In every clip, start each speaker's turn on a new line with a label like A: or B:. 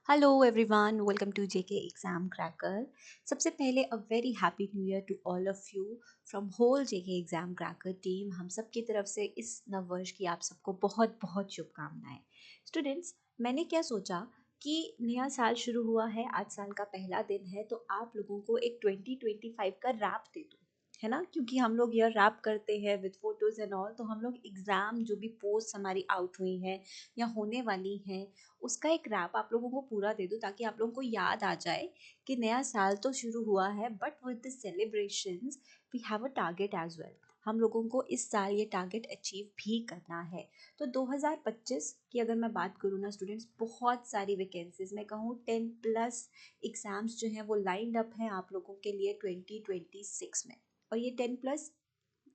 A: Hello everyone, welcome to JK exam cracker. सबसे पहले a very happy new year to all of you from whole JK exam cracker team. हम सब की तरफ से इस नववर्ष की आप सबको बहुत बहुत शुभकामनाएं। स्टूडेंट्स, मैंने क्या सोचा कि नया साल शुरू हुआ है, आज साल का पहला दिन है, तो आप लोगों को एक 2025 का रैप दे दूँ, है ना। क्योंकि हम लोग ईयर रैप करते हैं विद फोटोज़ एंड ऑल, तो हम लोग एग्ज़ाम जो भी पोस्ट हमारी आउट हुई हैं या होने वाली हैं, उसका एक रैप आप लोगों को पूरा दे दूँ, ताकि आप लोगों को याद आ जाए कि नया साल तो शुरू हुआ है, but with the celebrations we have a target as well. हम लोगों को इस साल ये टारगेट अचीव भी करना है। तो 2025 की अगर मैं बात करूँ ना स्टूडेंट्स, बहुत सारी वैकेंसीज, मैं कहूँ 10 प्लस एग्ज़ाम्स जो हैं वो लाइंड अप हैं आप लोगों के लिए 2026 में। और ये 10 प्लस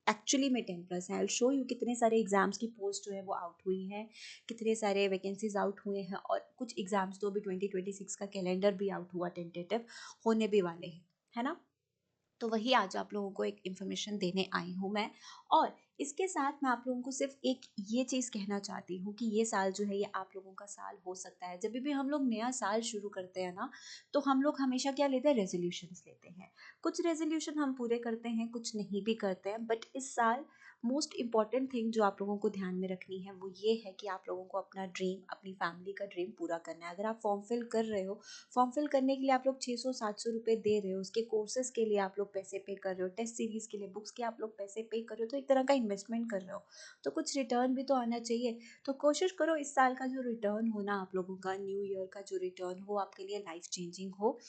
A: एक्चुअली में 10 प्लस है। आई शो यू कितने सारे एग्जाम्स की पोस्ट जो है वो आउट हुई हैं, कितने सारे वैकेंसीज आउट हुए हैं, और कुछ एग्जाम्स तो अभी 2026 का कैलेंडर भी आउट हुआ, टेंटेटिव होने भी वाले हैं, है ना। तो वही आज आप लोगों को एक इन्फॉर्मेशन देने आई हूँ मैं। और इसके साथ मैं आप लोगों को सिर्फ एक ये चीज़ कहना चाहती हूँ कि ये साल जो है ये आप लोगों का साल हो सकता है। जब भी हम लोग नया साल शुरू करते हैं ना, तो हम लोग हमेशा क्या लेते हैं, रेजोल्यूशंस लेते हैं। कुछ रेजोल्यूशन हम पूरे करते हैं, कुछ नहीं भी करते हैं, बट इस साल मोस्ट इम्पॉर्टेंट थिंग जो आप लोगों को ध्यान में रखनी है वो ये है कि आप लोगों को अपना ड्रीम, अपनी फैमिली का ड्रीम पूरा करना है। अगर आप फॉर्म फिल कर रहे हो, फॉर्म फिल करने के लिए आप लोग 600-700 रुपये दे रहे हो, उसके कोर्सेज के लिए आप लोग पैसे पे कर रहे हो, टेस्ट सीरीज़ के लिए बुक्स के आप लोग पैसे पे कर रहे हो, तो एक तरह का इन्वेस्टमेंट कर रहे हो, तो कुछ रिटर्न भी तो आना चाहिए। तो कोशिश करो इस साल का जो रिटर्न हो ना आप लोगों का, न्यू ईयर का जो रिटर्न हो, आपके लिए लाइफ चेंजिंग हो।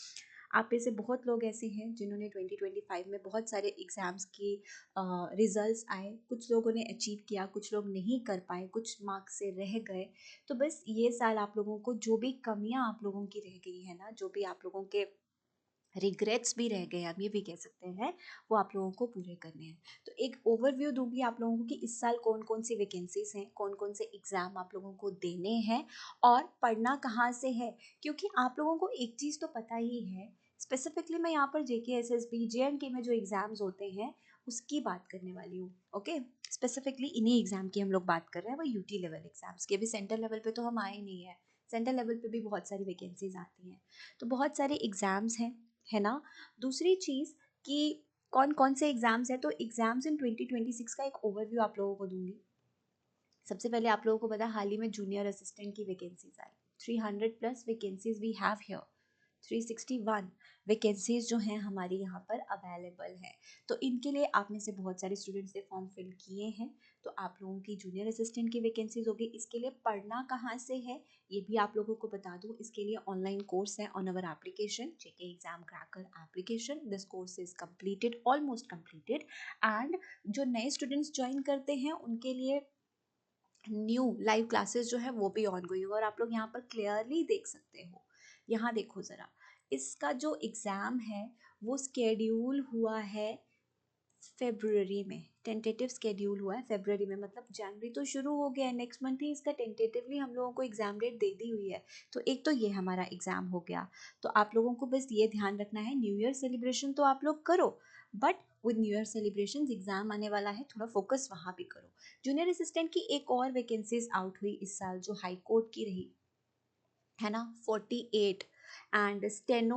A: आप में से बहुत लोग ऐसे हैं जिन्होंने 2025 में बहुत सारे एग्ज़ाम्स की रिजल्ट्स आए, कुछ लोगों ने अचीव किया, कुछ लोग नहीं कर पाए, कुछ मार्क्स से रह गए। तो बस ये साल आप लोगों को जो भी कमियां आप लोगों की रह गई है ना, जो भी आप लोगों के रिग्रेट्स भी रह गए, हम ये भी कह सकते हैं, वो आप लोगों को पूरे करने हैं। तो एक ओवरव्यू दूंगी आप लोगों को कि इस साल कौन कौन सी वैकेंसीज हैं, कौन कौन से एग्ज़ाम आप लोगों को देने हैं, और पढ़ना कहाँ से है। क्योंकि आप लोगों को एक चीज़ तो पता ही है, स्पेसिफिकली मैं यहाँ पर J K S S B J and K में जो एग्ज़ाम्स होते हैं उसकी बात करने वाली हूँ। ओके, स्पेसिफिकली इन्हीं एग्ज़ाम की हम लोग बात कर रहे हैं, वो यूटी लेवल एग्ज़ाम्स की। अभी सेंटर लेवल पे तो हम आए नहीं है, सेंटर लेवल पे भी बहुत सारी वैकेंसीज आती हैं। तो बहुत सारे एग्ज़ाम्स हैं, है ना। दूसरी चीज़ कि कौन कौन से एग्ज़ाम्स हैं, तो एग्ज़ाम्स इन 2026 का एक ओवरव्यू आप लोगों को दूंगी। सबसे पहले आप लोगों को पता है, हाल ही में जूनियर असिस्टेंट की वैकेंसीज आई, 300 plus vacancies we have here. 361 vacancies जो हैं हमारी यहाँ पर अवेलेबल है। तो इनके लिए आप में से बहुत सारे स्टूडेंट्स ने फॉर्म फिल किए हैं। तो आप लोगों की जूनियर असिस्टेंट की वैकेंसीज होगी। इसके लिए पढ़ना कहाँ से है ये भी आप लोगों को बता दूँ। इसके लिए ऑनलाइन कोर्स है on our application, JK exam cracker application. This course is completed, almost completed. And जो नए स्टूडेंट्स ज्वाइन करते हैं उनके लिए न्यू लाइव क्लासेस जो है वो भी ऑन गोइंग, और आप लोग यहाँ पर क्लियरली देख सकते हो। यहाँ देखो ज़रा, इसका जो एग्ज़ाम है वो स्केड्यूल हुआ है फेब्रुअरी में, टेंटेटिव स्केड्यूल हुआ है फेब्रुअरी में, मतलब जनवरी तो शुरू हो गया है, नेक्स्ट मंथ ही इसका टेंटेटिवली हम लोगों को एग्ज़ाम डेट दे दी हुई है। तो एक तो ये हमारा एग्ज़ाम हो गया। तो आप लोगों को बस ये ध्यान रखना है, न्यू ईयर सेलिब्रेशन तो आप लोग करो, but with new year celebration exam आने वाला है, थोड़ा फोकस वहाँ भी करो। जूनियर असिस्टेंट की एक और वैकेंसीज आउट हुई इस साल, जो हाई कोर्ट की रही, है ना, 48। And steno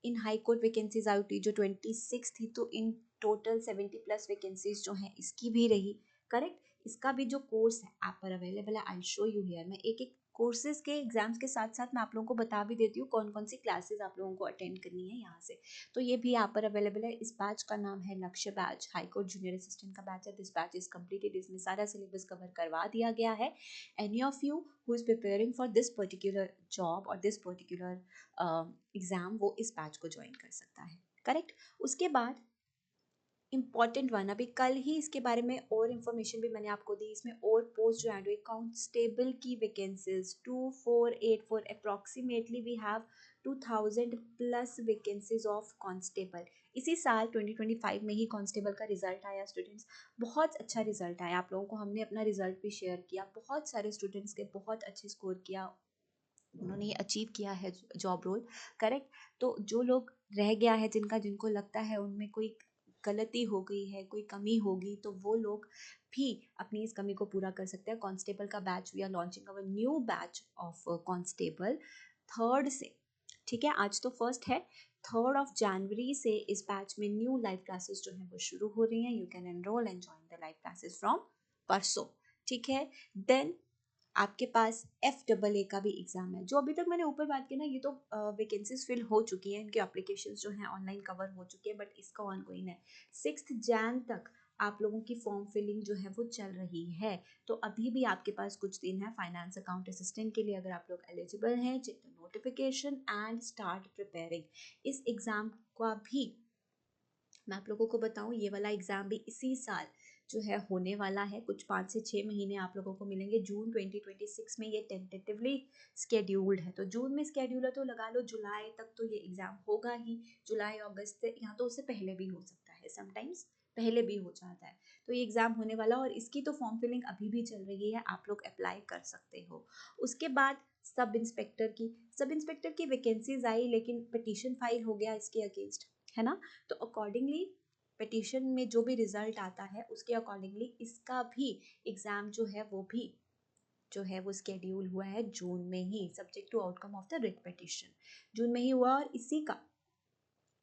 A: in high court vacancies आई थी जो 26 थी। तो इन टोटल 70 प्लस वैकेंसीज जो हैं इसकी भी रही। करेक्ट, इसका भी जो कोर्स है ऐप पर अवेलेबल है, आई शो यू हियर। मैं एक एक कोर्सेज के एग्जाम्स के साथ साथ मैं आप लोगों को बता भी देती हूँ कौन कौन सी क्लासेस आप लोगों को अटेंड करनी है यहाँ से। तो ये भी यहाँ पर अवेलेबल है। इस बैच का नाम है लक्ष्य batch, high court junior assistant का बैच है। दिस बैच इज कम्प्लीटेड, इसमें सारा सिलेबस कवर करवा दिया गया है। Any of you who is preparing for this particular job or this particular exam, वो इस बैच को ज्वाइन कर सकता है। करेक्ट। उसके बाद इम्पॉर्टेंट वन, अभी कल ही इसके बारे में और इन्फॉर्मेशन भी मैंने आपको दी, इसमें और पोस्ट जो है कांस्टेबल की vacancies 2484, approximately we have 2000 plus vacancies of constable. इसी साल 2025 में ही कांस्टेबल का रिजल्ट आया स्टूडेंट्स, बहुत अच्छा रिजल्ट आया। आप लोगों को हमने अपना रिजल्ट भी शेयर किया, बहुत सारे स्टूडेंट्स के बहुत अच्छे स्कोर किया, उन्होंने ये अचीव किया है जॉब रोल। करेक्ट। तो जो लोग रह गया है, जिनको लगता है उनमें कोई गलती हो गई है, कोई कमी होगी, तो वो लोग भी अपनी इस कमी को पूरा कर सकते हैं। कांस्टेबल का batch, we are launching our new batch of constable 3rd से, ठीक है, आज तो 1st है, 3rd ऑफ जनवरी से इस बैच में न्यू लाइव क्लासेस जो है वो शुरू हो रही हैं. You can enrol and join the live classes from परसों, ठीक है. देन आपके पास FAA का भी एग्ज़ाम है. जो अभी तक मैंने ऊपर बात की ना, ये तो वैकेंसीज फिल हो चुकी हैं, इनके एप्लीकेशन जो हैं ऑनलाइन कवर हो चुके हैं, बट इसका ऑनगोइंग है. 6 जैन तक आप लोगों की फॉर्म फिलिंग जो है वो चल रही है. तो अभी भी आपके पास कुछ दिन है फाइनेंस अकाउंट असिस्टेंट के लिए. अगर आप लोग एलिजिबल हैं, check the notification and start preparing. इस एग्ज़ाम का भी मैं आप लोगों को बताऊं, ये वाला एग्ज़ाम भी इसी साल जो है होने वाला है. कुछ 5 से 6 महीने आप लोगों को मिलेंगे. जून 2026 में ये टेंटेटिवली स्केड्यूल्ड है. तो जून में स्केड्यूल है तो लगा लो जुलाई तक तो ये एग्ज़ाम होगा ही. जुलाई अगस्त से, यहाँ तो उससे पहले भी हो सकता है, समटाइम्स पहले भी हो जाता है. तो ये एग्ज़ाम होने वाला, और इसकी तो फॉर्म फिलिंग अभी भी चल रही है, आप लोग अप्लाई कर सकते हो. उसके बाद सब इंस्पेक्टर की वैकेंसीज आई, लेकिन पिटीशन फाइल हो गया इसके अगेंस्ट, है ना. तो अकॉर्डिंगली पिटीशन में जो भी रिजल्ट आता है उसके अकॉर्डिंगली इसका भी एग्ज़ाम जो है वो भी जो है वो स्केड्यूल हुआ है जून में ही, subject to outcome of the writ petition. जून में ही हुआ. और इसी का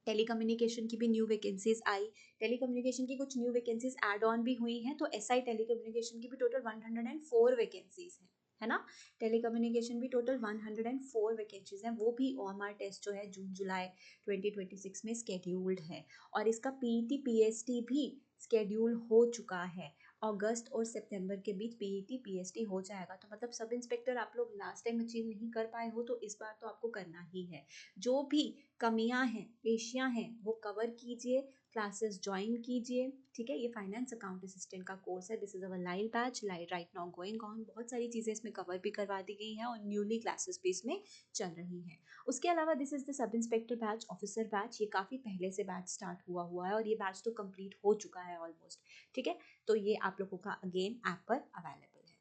A: टेलीकम्युनिकेशन की भी न्यू वैकेंसीज आई. टेलीकम्युनिकेशन की कुछ न्यू वैकेंसीज ऐड ऑन भी हुई हैं. तो SI टेलीकम्युनिकेशन की भी टोटल 104 वैकेंसीज हैं, है ना. टेलीकम्युनिकेशन भी टोटल 104 वैकेंसीज हैं. वो भी OMR टेस्ट जो है जून जुलाई 2026 में स्केड्यूल्ड है. और इसका PET PST भी स्केड्यूल हो चुका है. अगस्त और सितंबर के बीच PET PST हो जाएगा. तो मतलब सब इंस्पेक्टर आप लोग लास्ट टाइम अचीव नहीं कर पाए हो, तो इस बार तो आपको करना ही है. जो भी कमियां हैं, पेशियां हैं, वो कवर कीजिए, क्लासेस ज्वाइन कीजिए, ठीक है. ये फाइनेंस अकाउंट असिस्टेंट का कोर्स है. This is our live batch, right now going on. बहुत सारी चीज़ें इसमें कवर भी करवा दी गई हैं और न्यूली क्लासेस भी इसमें चल रही हैं. उसके अलावा this is the sub inspector batch, officer batch. ये काफ़ी पहले से बैच स्टार्ट हुआ है और ये बैच तो कंप्लीट हो चुका है ऑलमोस्ट, ठीक है. तो ये आप लोगों का अगेन ऐप पर अवेलेबल है.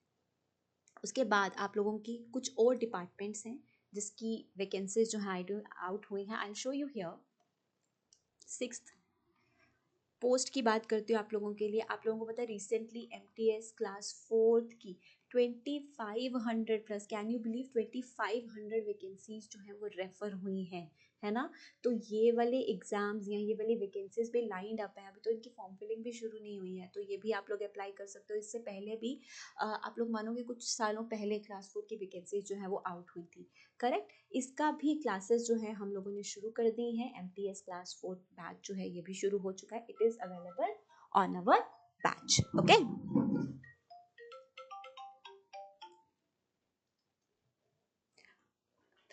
A: उसके बाद आप लोगों की कुछ और डिपार्टमेंट्स हैं जिसकी वैकेंसीज जो है आउट हुई हैं. I show you here. 6th post की बात करती हूँ आप लोगों के लिए. आप लोगों को पता है रिसेंटली MTS क्लास 4th की 2500 plus, can you believe, 2500 vacancies जो हैं वो रेफर हुई हैं, है ना. तो ये वाले एग्जाम्स या ये वाली वैकेंसीज भी लाइंड अप है. अभी तो इनकी फॉर्म फिलिंग भी शुरू नहीं हुई है, तो ये भी आप लोग अप्लाई कर सकते हो. इससे पहले भी आप लोग मानोगे कुछ सालों पहले क्लास 4 की वैकेंसीज जो है वो आउट हुई थी, करेक्ट. इसका भी क्लासेस जो है हम लोगों ने शुरू कर दी हैं. MTS क्लास 4 बैच जो है ये भी शुरू हो चुका है. It is available on our batch, okay.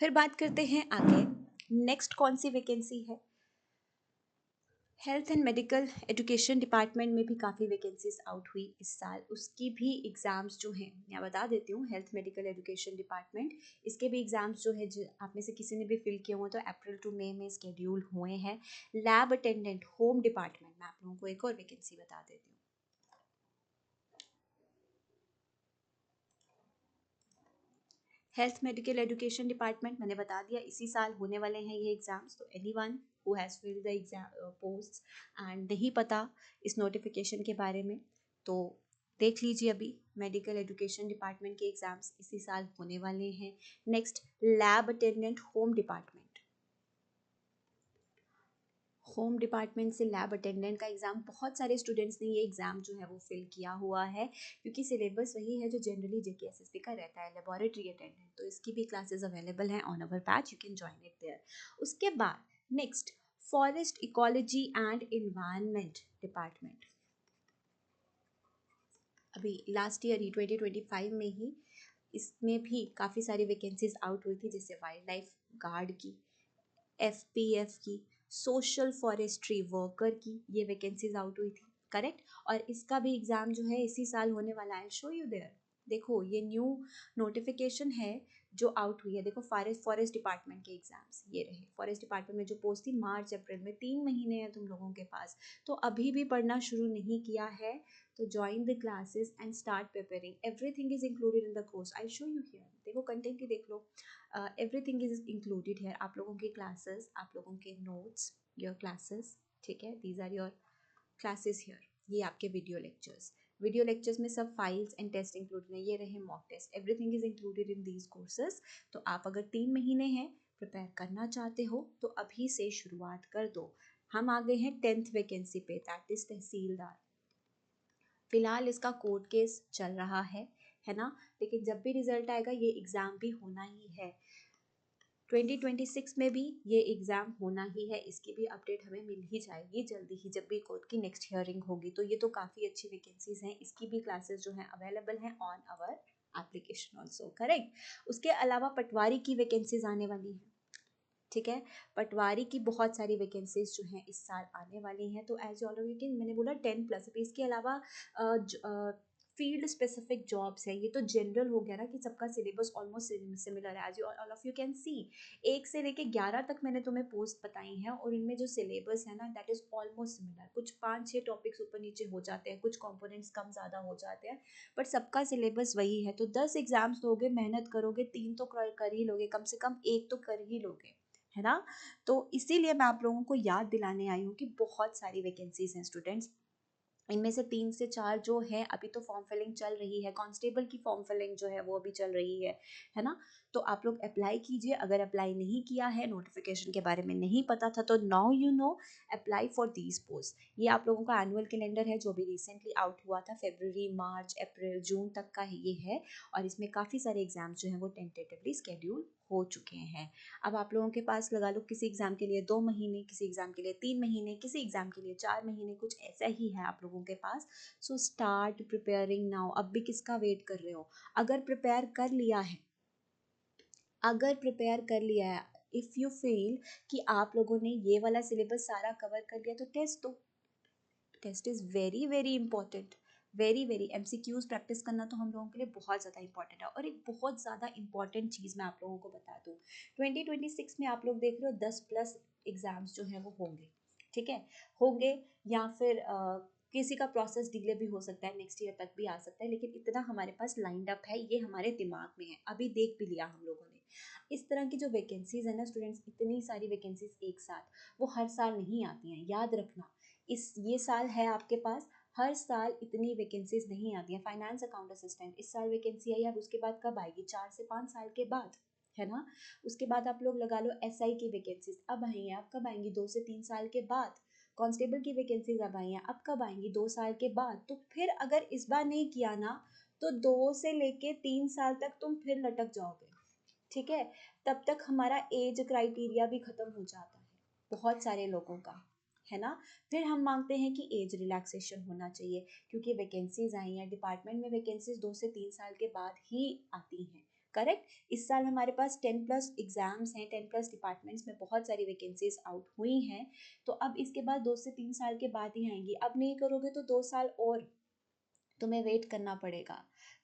A: फिर बात करते हैं आगे. नेक्स्ट कौन सी वैकेंसी है. Health and medical education department में भी काफ़ी वैकेंसीज आउट हुई इस साल. उसकी भी एग्ज़ाम्स जो हैं मैं बता देती हूँ. हेल्थ मेडिकल एजुकेशन डिपार्टमेंट, इसके भी एग्ज़ाम्स जो है आप में से किसी ने भी फिल किए हुए तो अप्रैल टू मई में स्केड्यूल हुए हैं. लैब अटेंडेंट होम डिपार्टमेंट में आप लोगों को एक और वैकेंसी बता देती हूँ. हेल्थ मेडिकल एजुकेशन डिपार्टमेंट मैंने बता दिया इसी साल होने वाले हैं ये एग्ज़ाम्स. तो anyone who has filled the exam post and नहीं पता इस नोटिफिकेशन के बारे में, तो देख लीजिए. अभी मेडिकल एजुकेशन डिपार्टमेंट के एग्ज़ाम्स इसी साल होने वाले हैं. Next, lab attendant home department. Home department से लैब अटेंडेंट का एग्ज़ाम बहुत सारे स्टूडेंट्स ने ये एग्ज़ाम जो है वो फिल किया हुआ है, क्योंकि सिलेबस वही है जो जनरली JKSSB का रहता है, लेबोरेटरी अटेंडेंट. तो इसकी भी क्लासेस अवेलेबल हैं on our batch, you can join it there. उसके बाद next, forest ecology and environment department. अभी लास्ट ईयर ही 2025 में ही इसमें भी काफ़ी सारी वैकेंसीज आउट हुई थी, जैसे वाइल्ड लाइफ गार्ड की, FPF की, सोशल फॉरेस्ट्री वर्कर की, ये वैकेंसीज आउट हुई थी, करेक्ट. और इसका भी एग्ज़ाम जो है इसी साल होने वाला है. Show you there. देखो ये न्यू नोटिफिकेशन है जो आउट हुई है. देखो फॉरेस्ट डिपार्टमेंट के एग्ज़ाम्स ये रहे. फॉरेस्ट डिपार्टमेंट में जो पोस्ट थी मार्च अप्रैल में, 3 महीने हैं तुम लोगों के पास. तो अभी भी पढ़ना शुरू नहीं किया है तो join the classes and start preparing. Everything is included in the course. I show you here. देखो कंटेंट ही देख लो. एवरीथिंग इज इंक्लूडेड है. आप लोगों के क्लासेस, आप लोगों के नोट्स, योर क्लासेस, ठीक है. These are your classes here. ये आपके वीडियो लेक्चर्स. वीडियो लेक्चर्स में सब फाइल्स एंड टेस्ट इंक्लूडेड हैं, ये रहे mock test, everything is included in these courses. तो आप अगर 3 महीने हैं प्रिपेयर करना चाहते हो तो अभी से शुरुआत कर दो। हम आ गए हैं 10th वैकेंसी पे, दैट इज तहसीलदार। फिलहाल इसका कोर्ट केस चल रहा है ना, लेकिन जब भी रिजल्ट आएगा ये एग्ज़ाम भी होना ही है। 2026 में भी ये एग्ज़ाम होना ही है, इसकी भी अपडेट हमें मिल ही जाएगी जल्दी ही, जब भी कोर्ट की नेक्स्ट हियरिंग होगी। तो ये तो काफ़ी अच्छी वैकेंसीज हैं, इसकी भी क्लासेस जो हैं अवेलेबल हैं on our application also, correct. उसके अलावा पटवारी की वैकेंसीज आने वाली हैं, ठीक है। पटवारी की बहुत सारी वैकेंसीज जो हैं इस साल आने वाली हैं। तो एज ऑल यू कैन, मैंने बोला 10+, अभी इसके अलावा फील्ड स्पेसिफिक जॉब्स है। ये तो जनरल हो गया ना कि सबका सिलेबस ऑलमोस्ट सिमिलर है, as you all of you can see. 1 से लेके 11 तक मैंने तुम्हें पोस्ट बताई हैं और इनमें जो सिलेबस है ना दैट इज़ ऑलमोस्ट सिमिलर। कुछ 5-6 टॉपिक्स ऊपर नीचे हो जाते हैं, कुछ कंपोनेंट्स कम ज़्यादा हो जाते हैं, बट सबका सिलेबस वही है। तो 10 एग्जाम्स दोगे, मेहनत करोगे, 3 तो कर ही लोगे, कम से कम 1 तो कर ही लोगे, है ना। तो इसीलिए मैं आप लोगों को याद दिलाने आई हूँ कि बहुत सारी वैकेंसीज हैं स्टूडेंट्स। इनमें से 3 से 4 जो है अभी तो फॉर्म फिलिंग चल रही है, कांस्टेबल की फॉर्म फिलिंग जो है वो अभी चल रही है ना। तो आप लोग अप्लाई कीजिए, अगर अप्लाई नहीं किया है, नोटिफिकेशन के बारे में नहीं पता था, तो now you know, apply for these post. ये आप लोगों का एनुअल कैलेंडर है जो भी रिसेंटली आउट हुआ था, फरवरी, मार्च, अप्रैल, जून तक का ये है, और इसमें काफ़ी सारे एग्जाम्स जो हैं वो टेंटेटिवली स्केड्यूल हो चुके हैं। अब आप लोगों के पास लगा लो किसी एग्ज़ाम के लिए 2 महीने, किसी एग्ज़ाम के लिए 3 महीने, किसी एग्ज़ाम के लिए 4 महीने, कुछ ऐसा ही है आप लोगों के पास। So start preparing now. अब भी किसका वेट कर रहे हो? अगर प्रिपेयर कर लिया है, अगर प्रिपेयर कर लिया है, इफ़ यू फील कि आप लोगों ने ये वाला सिलेबस सारा कवर कर लिया, तो टेस्ट दो। Test is very very important, very very. MCQs practice करना तो हम लोगों के लिए बहुत ज़्यादा इंपॉर्टेंट है। और एक बहुत ज़्यादा इंपॉर्टेंट चीज़ मैं आप लोगों को बता दूँ, 2026 में आप लोग देख रहे हो 10+ एग्ज़ाम्स जो हैं वो होंगे, ठीक है, होंगे। या फिर किसी का प्रोसेस डिले भी हो सकता है, नेक्स्ट ईयर तक भी आ सकता है, लेकिन इतना हमारे पास लाइंड अप है, ये हमारे दिमाग में है, अभी देख भी लिया हम लोगों ने। इस तरह की जो वैकेंसीज़ है ना स्टूडेंट्स, इतनी सारी वैकेंसीज़ एक साथ, वो हर साल नहीं आती हैं, याद रखना। ये साल है आपके पास, हर साल इतनी वैकेंसीज नहीं आती हैं। फाइनेंस अकाउंट असिस्टेंट इस साल वैकेंसी आई, अब उसके बाद कब आएगी? 4 से 5 साल के बाद, है ना। उसके बाद आप लोग लगा लो SI की वैकेंसीज अब आई हैं, अब कब आएंगी? 2 से 3 साल के बाद। कांस्टेबल की वैकेंसीज अब आई हैं, अब कब आएंगी? 2 साल के बाद। तो फिर अगर इस बार नहीं किया ना, तो 2 से लेके 3 साल तक तुम फिर लटक जाओगे, ठीक है। तब तक हमारा एज क्राइटेरिया भी ख़त्म हो जाता है बहुत सारे लोगों का, है ना। फिर हम मांगते हैं कि एज रिलैक्सेशन होना चाहिए, क्योंकि वैकेंसीज आई हैं डिपार्टमेंट में, वैकेंसीज 2 से 3 साल के बाद ही आती हैं, करेक्ट। इस साल हमारे पास 10+ एग्जाम्स हैं, 10+ डिपार्टमेंट्स में बहुत सारी वैकेंसीज आउट हुई हैं। तो अब इसके बाद 2 से 3 साल के बाद ही आएंगी। अब नहीं करोगे तो 2 साल और तुम्हें वेट करना पड़ेगा।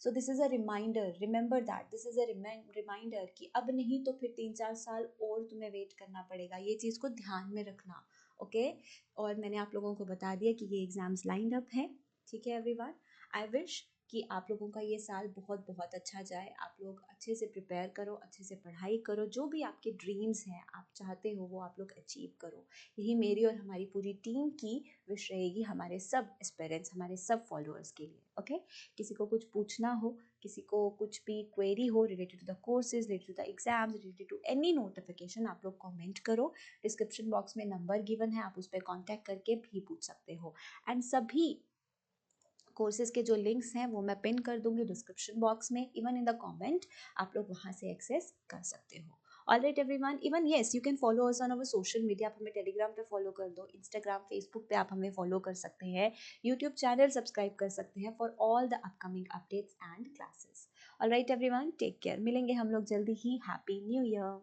A: So this is a reminder, remember that, this is a reminder कि अब नहीं तो फिर 3-4 साल और तुम्हें वेट करना पड़ेगा। ये चीज़ को ध्यान में रखना, ओके। और मैंने आप लोगों को बता दिया कि ये एग्ज़ाम्स लाइंड अप है, ठीक है एवरीवन। आई विश कि आप लोगों का ये साल बहुत बहुत अच्छा जाए। आप लोग अच्छे से प्रिपेयर करो, अच्छे से पढ़ाई करो, जो भी आपके ड्रीम्स हैं, आप चाहते हो वो आप लोग अचीव करो। यही मेरी और हमारी पूरी टीम की विश रहेगी, हमारे सब एस्पिरेंट्स, हमारे सब फॉलोअर्स के लिए, ओके। किसी को कुछ पूछना हो, किसी को कुछ भी क्वेरी हो related to the courses, related to the exams, related to any notification, आप लोग कमेंट करो। डिस्क्रिप्शन बॉक्स में नंबर गिवन है, आप उस पर कॉन्टैक्ट करके भी पूछ सकते हो। एंड सभी कोर्सेज के जो लिंक्स हैं वो मैं पिन कर दूंगी डिस्क्रिप्शन बॉक्स में, इवन इन द कमेंट, आप लोग वहाँ से एक्सेस कर सकते हो। Alright everyone, even yes you can follow us on our social media. आप हमें टेलीग्राम पे फॉलो कर दो, इंस्टाग्राम, फेसबुक पे आप हमें फॉलो कर सकते हैं, यूट्यूब चैनल सब्सक्राइब कर सकते हैं for all the upcoming updates and classes. Alright everyone, take care, मिलेंगे हम लोग जल्दी ही। Happy new year.